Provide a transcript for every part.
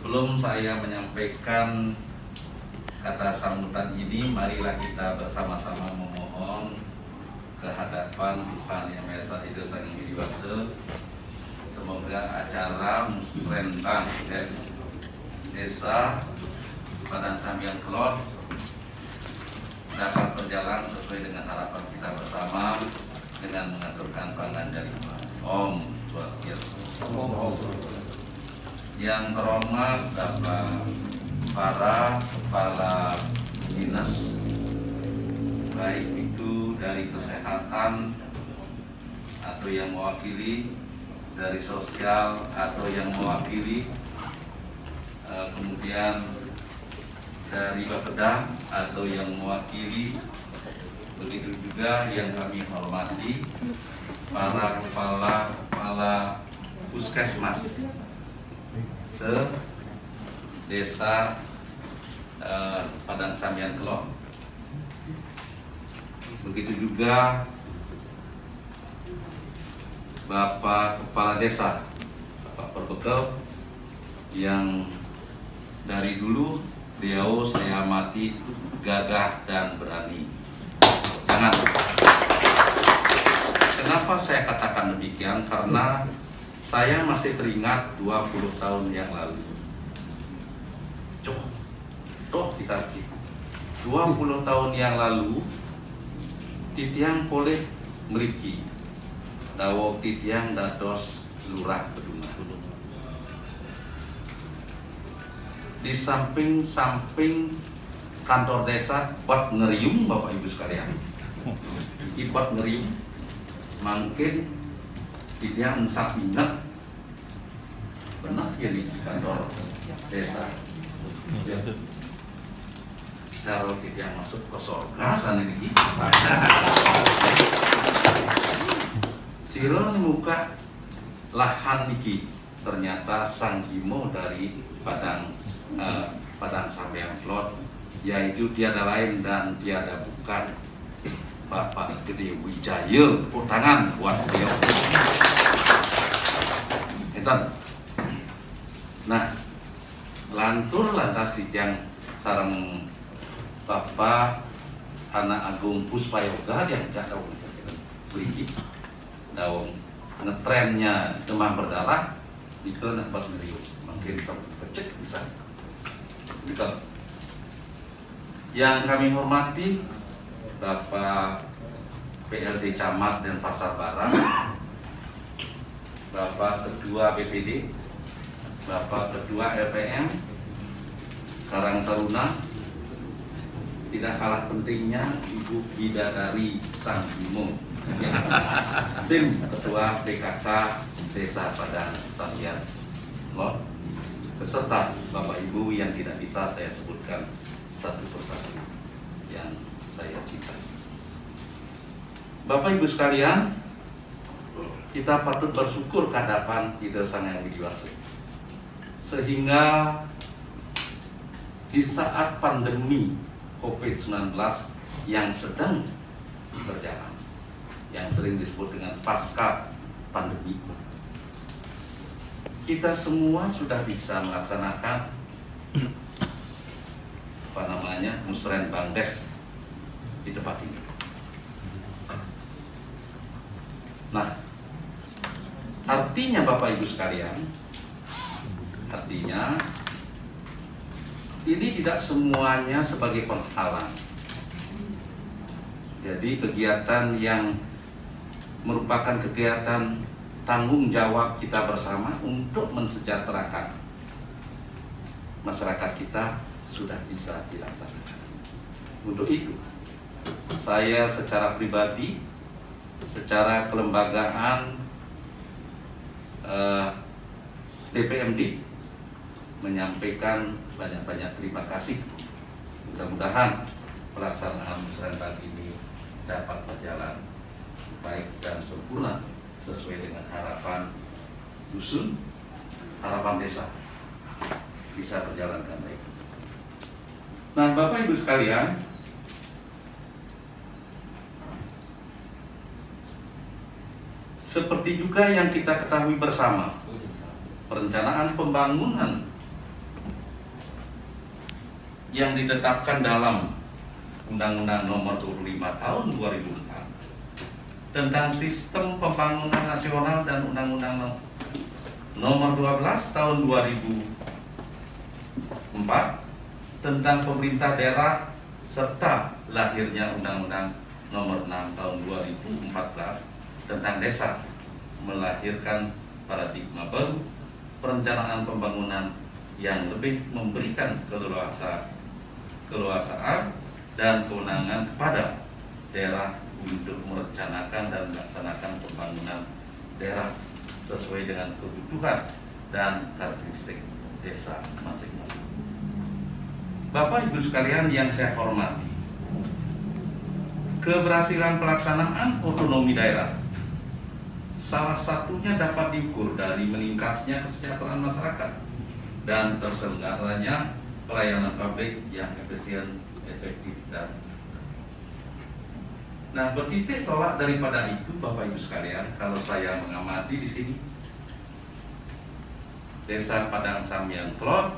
Sebelum saya menyampaikan kata sambutan ini, marilah kita bersama-sama memohon kehadapan Tuhan Yang Maha Esa Hidup Sang Widi Wase. Semoga acara musrenbang desa Padang Sambian Kelot dapat berjalan sesuai dengan harapan kita bersama dengan mengaturkan pangandaran Om Swastiastu. Yang terhormat Bapak para kepala dinas, baik itu dari kesehatan atau yang mewakili, dari sosial atau yang mewakili, kemudian dari Bapeda atau yang mewakili, begitu juga yang kami hormati para kepala puskesmas se-desa Padang Sambian Kelot. Begitu juga Bapak Kepala Desa, Bapak Perbekel, yang dari dulu beliau saya amati gagah dan berani. Jangan. Kenapa saya katakan demikian? Karena saya masih teringat 20 tahun yang lalu. Toh bisa 20 tahun yang lalu titiang poleh meriki dawo titiang dados lurah Bedungan. Di samping kantor desa buat ngerium Bapak Ibu sekalian. Iki buat ngerium mungkin titiang sak ingat benar ya di kantor desa. Kalau kita masuk ke surga sana ini, Siro membuka lahan niki, ternyata Sang Bimo dari Padang Sambian Kelot, yaitu tiada lain dan tiada bukan Bapak Gede Wijaya. Tepuk tangan buat beliau. Nah, lantas yang sarang Bapak Anak Agung Puspayoga yang jatuh beri daun ngetrennya demam berdarah itu nak buat ngeriuk mungkin pecek bisa gitu. Yang kami hormati Bapak PLT Camat dan Pasar Barang, Bapak Ketua BPD, Bapak Ketua LPM Karang Taruna, tidak kalah pentingnya Ibu Bidadari Sang Bimo, tim Ketua PKK Desa Padang Sambian Kelot, beserta Bapak Ibu yang tidak bisa saya sebutkan satu persatu yang saya cintai. Bapak Ibu sekalian, kita patut bersyukur kehadapan Hidup Sang Yang Widi Wase, sehingga di saat pandemi COVID-19 yang sedang berjalan, yang sering disebut dengan pasca pandemi, kita semua sudah bisa melaksanakan musrenbang des di tempat ini. Nah, artinya Bapak Ibu sekalian, artinya ini tidak semuanya sebagai penghalang. Jadi kegiatan yang merupakan kegiatan tanggung jawab kita bersama untuk mensejahterakan masyarakat kita sudah bisa dilaksanakan. Untuk itu, saya secara pribadi, secara kelembagaan DPMD menyampaikan banyak-banyak terima kasih. Mudah-mudahan pelaksanaan musrenbang ini dapat berjalan baik dan sempurna sesuai dengan harapan dusun, harapan desa bisa berjalan dengan baik. Nah, Bapak Ibu sekalian, seperti juga yang kita ketahui bersama, perencanaan pembangunan yang ditetapkan dalam Undang-Undang Nomor 25 Tahun 2004 tentang Sistem Pembangunan Nasional dan Undang-Undang Nomor 12 Tahun 2004 tentang Pemerintah Daerah serta lahirnya Undang-Undang Nomor 6 Tahun 2014 tentang Desa melahirkan paradigma baru perencanaan pembangunan yang lebih memberikan keleluasaan dan kewenangan kepada daerah untuk merencanakan dan melaksanakan pembangunan daerah sesuai dengan kebutuhan dan karakteristik desa masing-masing. Bapak Ibu sekalian yang saya hormati, keberhasilan pelaksanaan otonomi daerah salah satunya dapat diukur dari meningkatnya kesejahteraan masyarakat dan terselenggaranya pelayanan publik yang efisien, efektif, dan bertitik tolak daripada itu, Bapak Ibu sekalian, kalau saya mengamati di sini Desa Padang Sambiang Klot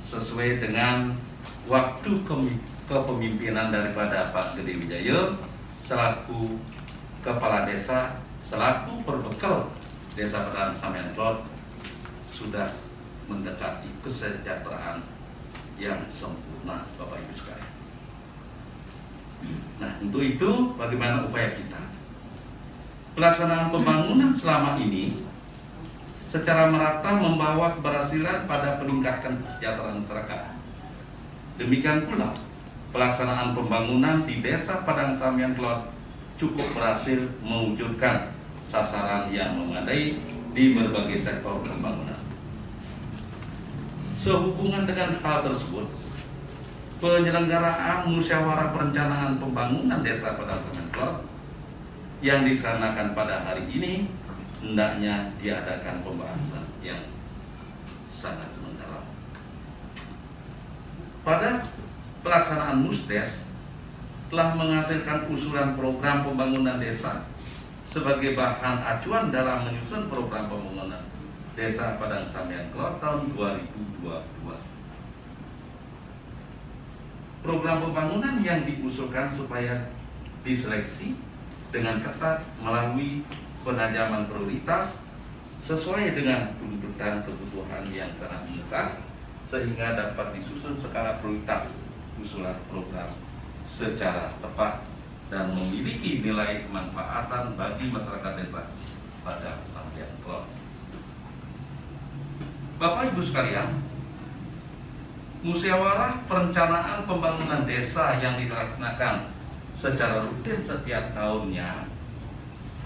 sesuai dengan waktu kepemimpinan daripada Pak Gede Wijaya selaku kepala desa, selaku perbekal Desa Padang Sambiang Klot sudah mendekati kesejahteraan yang sempurna, Bapak Ibu sekalian. Nah, untuk itu bagaimana upaya kita? Pelaksanaan pembangunan selama ini secara merata membawa keberhasilan pada peningkatan kesejahteraan masyarakat. Demikian pula pelaksanaan pembangunan di Desa Padang Sambiang Klot cukup berhasil mewujudkan sasaran yang memadai di berbagai sektor pembangunan. Sehubungan dengan hal tersebut, penyelenggaraan musyawarah perencanaan pembangunan Desa Padang Sambiang Klot yang dilaksanakan pada hari ini hendaknya diadakan pembahasan yang sangat mendalam. Pada pelaksanaan Musdes telah menghasilkan usulan program pembangunan desa sebagai bahan acuan dalam menyusun program pembangunan Desa Padang Sambiang Klot tahun 2022. Program pembangunan yang diusulkan supaya diseleksi dengan ketat melalui penajaman prioritas sesuai dengan tuntutan kebutuhan yang sangat mendesak sehingga dapat disusun skala prioritas usulan program secara tepat dan memiliki nilai kemanfaatan bagi masyarakat Desa Padang Sambiang Klot. Bapak Ibu sekalian, musyawarah perencanaan pembangunan desa yang dilaksanakan secara rutin setiap tahunnya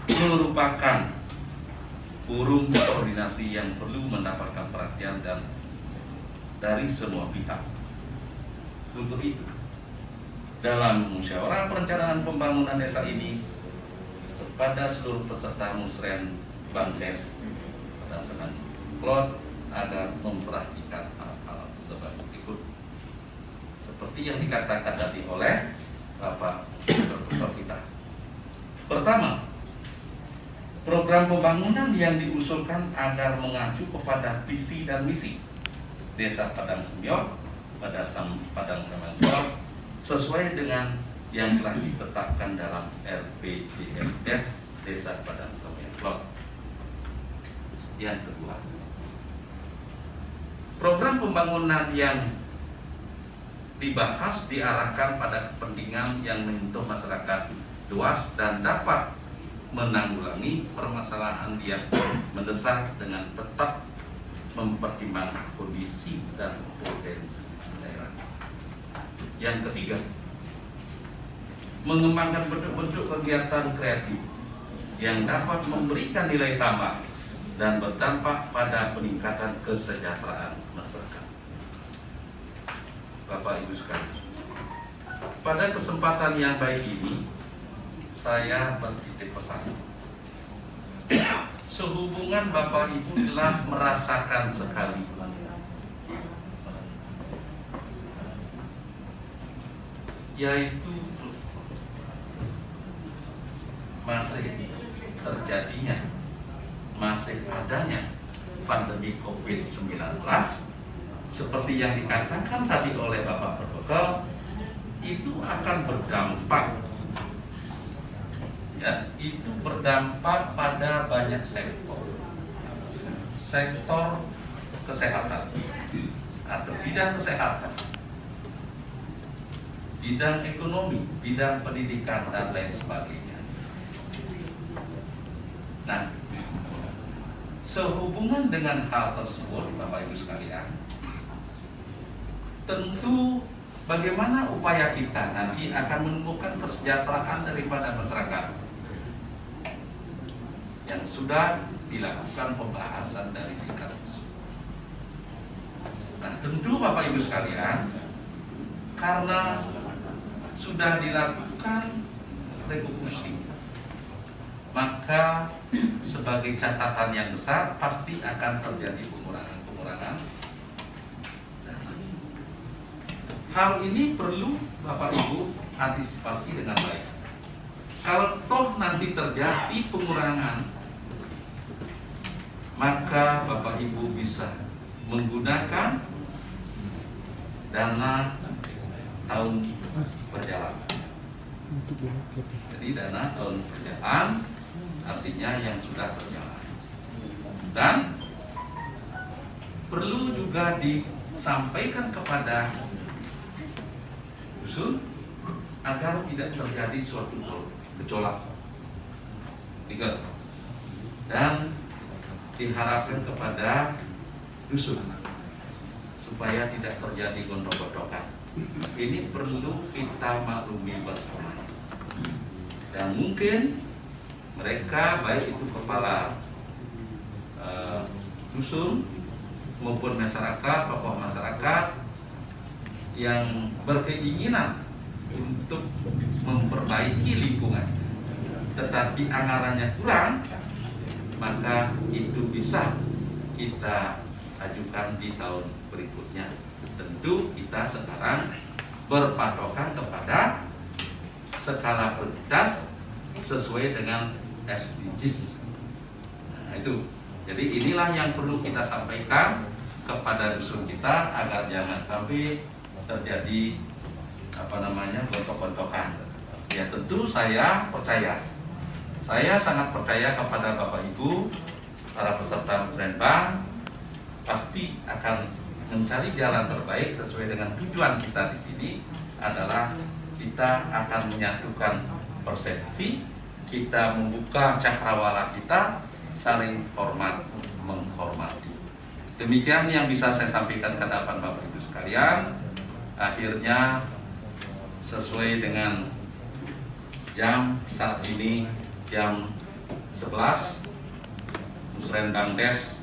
merupakan forum koordinasi yang perlu mendapatkan perhatian dan dari semua pihak. Untuk itu, dalam musyawarah perencanaan pembangunan desa ini kepada seluruh peserta musren Bangkes Padang Sambiang Klot agar memperhatikan hal-hal sebagai berikut. Seperti yang dikatakan tadi oleh Bapak Profesor kita. Pertama, program pembangunan yang diusulkan agar mengacu kepada visi dan misi Desa Padang Sambiang Sambiang Klot sesuai dengan yang telah ditetapkan dalam RPJMD Desa Padang Sambiang Klot. Yang kedua, program pembangunan yang dibahas diarahkan pada kepentingan yang menyentuh masyarakat luas dan dapat menanggulangi permasalahan yang mendesak dengan tetap mempertimbangkan kondisi dan potensi daerah. Yang ketiga, mengembangkan bentuk-bentuk kegiatan kreatif yang dapat memberikan nilai tambah dan berdampak pada peningkatan kesejahteraan masyarakat. Bapak Ibu sekalian, pada kesempatan yang baik ini saya bertitip pesan. Sehubungan Bapak Ibu telah merasakan sekali yaitu masih terjadinya, masih adanya pandemi COVID-19 seperti yang dikatakan tadi oleh Bapak Protokol, itu akan berdampak, ya, itu berdampak pada banyak sektor kesehatan atau bidang kesehatan, bidang ekonomi, bidang pendidikan, dan lain sebagainya. Nah, sehubungan dengan hal tersebut, Bapak Ibu sekalian, tentu bagaimana upaya kita nanti akan menumbuhkan kesejahteraan daripada masyarakat yang sudah dilakukan pembahasan dari tingkat tersebut. Nah, tentu Bapak Ibu sekalian, karena sudah dilakukan revolusi, maka sebagai catatan yang besar pasti akan terjadi pengurangan. Hal ini perlu Bapak Ibu antisipasi dengan baik. Kalau toh nanti terjadi pengurangan, maka Bapak Ibu bisa menggunakan dana tahun berjalan. Jadi dana tahun berjalan artinya yang sudah berjalan. Dan perlu juga disampaikan kepada dusun agar tidak terjadi suatu gejolak. Dan diharapkan kepada dusun supaya tidak terjadi gondok-gondokan. Ini perlu kita maklumi bersama. Dan mungkin mereka, baik itu kepala dusun maupun masyarakat, tokoh masyarakat yang berkeinginan untuk memperbaiki lingkungan, tetapi anggarannya kurang, maka itu bisa kita ajukan di tahun berikutnya. Tentu kita sekarang berpatokan kepada skala prioritas sesuai dengan SDGs. Nah, itu. Jadi inilah yang perlu kita sampaikan kepada dusun kita agar jangan sampai terjadi gontok-gontokan. Ya, tentu saya sangat percaya kepada Bapak Ibu para peserta musrenbang pasti akan mencari jalan terbaik sesuai dengan tujuan kita di sini adalah kita akan menyatukan persepsi, kita membuka cakrawala kita, saling hormat menghormati. Demikian yang bisa saya sampaikan ke hadapan Bapak Ibu sekalian. Akhirnya sesuai dengan jam saat ini jam 11, Musrenbang Des